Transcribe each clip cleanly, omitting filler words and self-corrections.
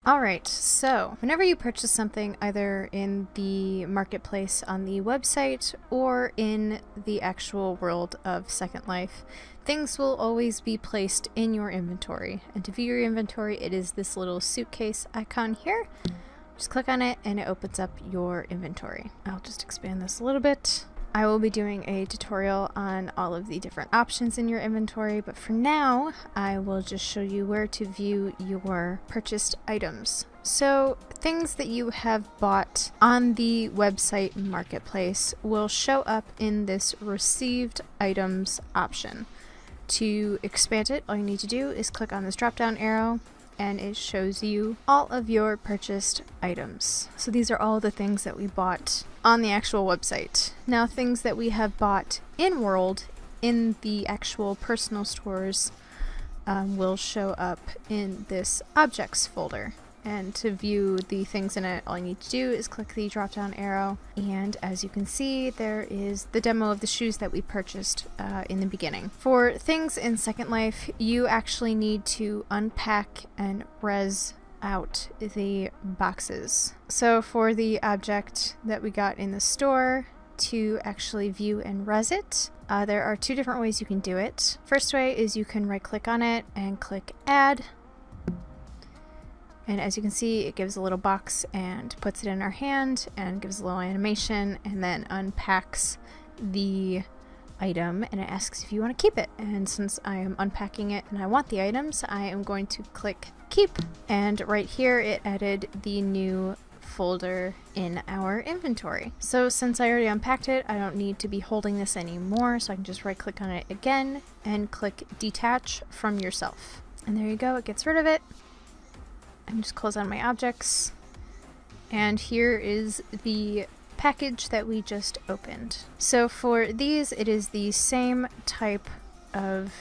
Alright, so whenever you purchase something either in the marketplace on the website or in the actual world of Second Life, things will always be placed in your inventory. And to view your inventory, it is this little suitcase icon here. Just click on it and it opens up your inventory. I'll just expand this a little bit. I will be doing a tutorial on all of the different options in your inventory, but for now, I will just show you where to view your purchased items. So things that you have bought on the website marketplace will show up in this received items option. To expand it, all you need to do is click on this drop down arrow and it shows you all of your purchased items. So these are all the things that we bought on the actual website. Now, things that we have bought in world in the actual personal stores will show up in this objects folder. And to view the things in it, all you need to do is click the drop down arrow. And as you can see, there is the demo of the shoes that we purchased in the beginning. For things in Second Life, you actually need to unpack and res out the boxes. So for the object that we got in the store, to actually view and res it, there are two different ways you can do it. First way is you can right click on it and click add. And as you can see, it gives a little box and puts it in our hand and gives a little animation and then unpacks the item and it asks if you want to keep it. And since I am unpacking it and I want the items, I am going to click keep. And right here, it added the new folder in our inventory. So since I already unpacked it, I don't need to be holding this anymore. So I can just right click on it again and click detach from yourself. And there you go, it gets rid of it. I can just close on my objects. And here is the package that we just opened. So for these, it is the same type of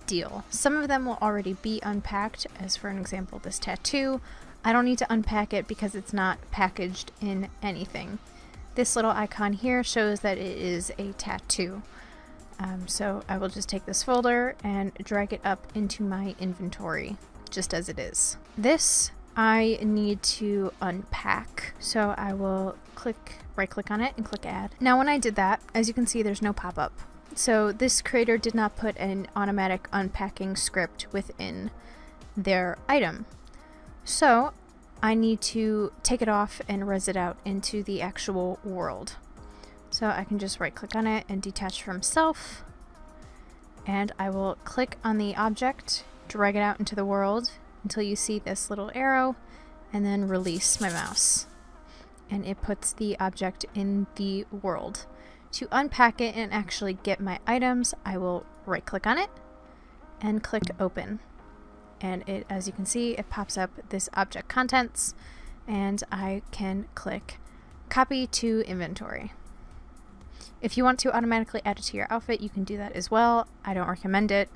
deal. Some of them will already be unpacked, as for an example, this tattoo. I don't need to unpack it because it's not packaged in anything. This little icon here shows that it is a tattoo. So I will just take this folder and drag it up into my inventory, just as it is. This I need to unpack, so I will right click on it and click add. Now when I did that, as you can see, there's no pop-up. So this creator did not put an automatic unpacking script within their item. So I need to take it off and res it out into the actual world. So I can just right click on it and detach from self, and I will click on the object, drag it out into the world until you see this little arrow, and then release my mouse. And it puts the object in the world. To unpack it and actually get my items, I will right click on it and click open. And it, as you can see, it pops up this object contents, and I can click copy to inventory. If you want to automatically add it to your outfit, you can do that as well. I don't recommend it.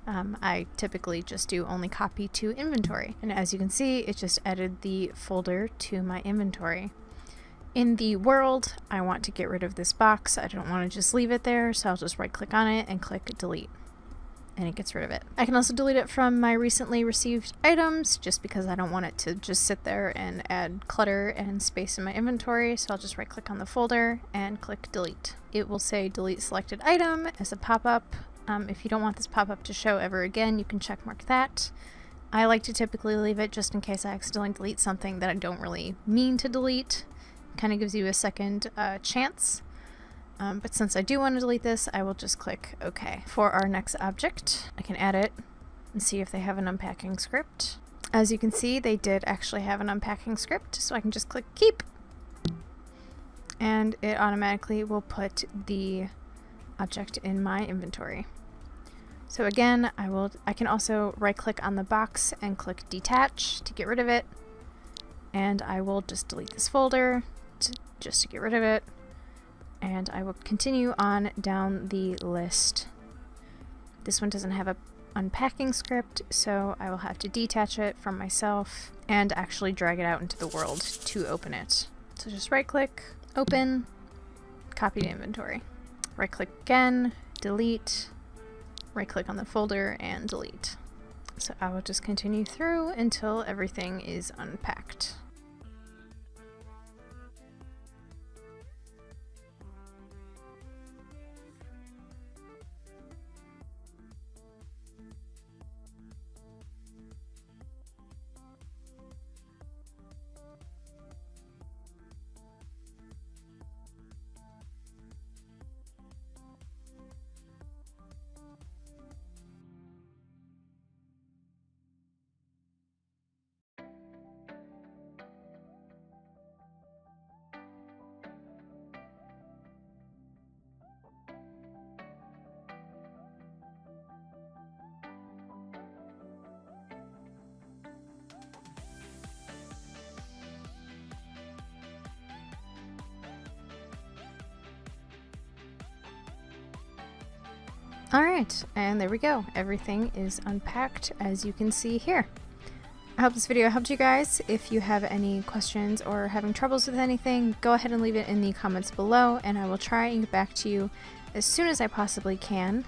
I typically just do only copy to inventory. And as you can see, it just added the folder to my inventory. In the world, I want to get rid of this box. I don't want to just leave it there, so I'll just right click on it and click delete. And it gets rid of it. I can also delete it from my recently received items, just because I don't want it to just sit there and add clutter and space in my inventory. So I'll just right click on the folder and click delete. It will say delete selected item as a pop-up. If you don't want this pop-up to show ever again, you can check mark that. I like to typically leave it just in case I accidentally delete something that I don't really mean to delete. Kind of gives you a second chance. But since I do want to delete this, I will just click OK. For our next object, I can add it and see if they have an unpacking script. As you can see, they did actually have an unpacking script, so I can just click keep. And it automatically will put the object in my inventory. So again, I can also right click on the box and click detach to get rid of it. And I will just delete this folder just to get rid of it. And I will continue on down the list. This one doesn't have a unpacking script, so I will have to detach it from myself and actually drag it out into the world to open it. So just right click, open, copy to inventory. Right click again, delete, right click on the folder and delete. So I will just continue through until everything is unpacked. Alright, and there we go. Everything is unpacked, as you can see here. I hope this video helped you guys. If you have any questions or having troubles with anything, go ahead and leave it in the comments below, and I will try and get back to you as soon as I possibly can.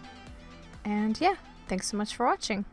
And yeah, thanks so much for watching.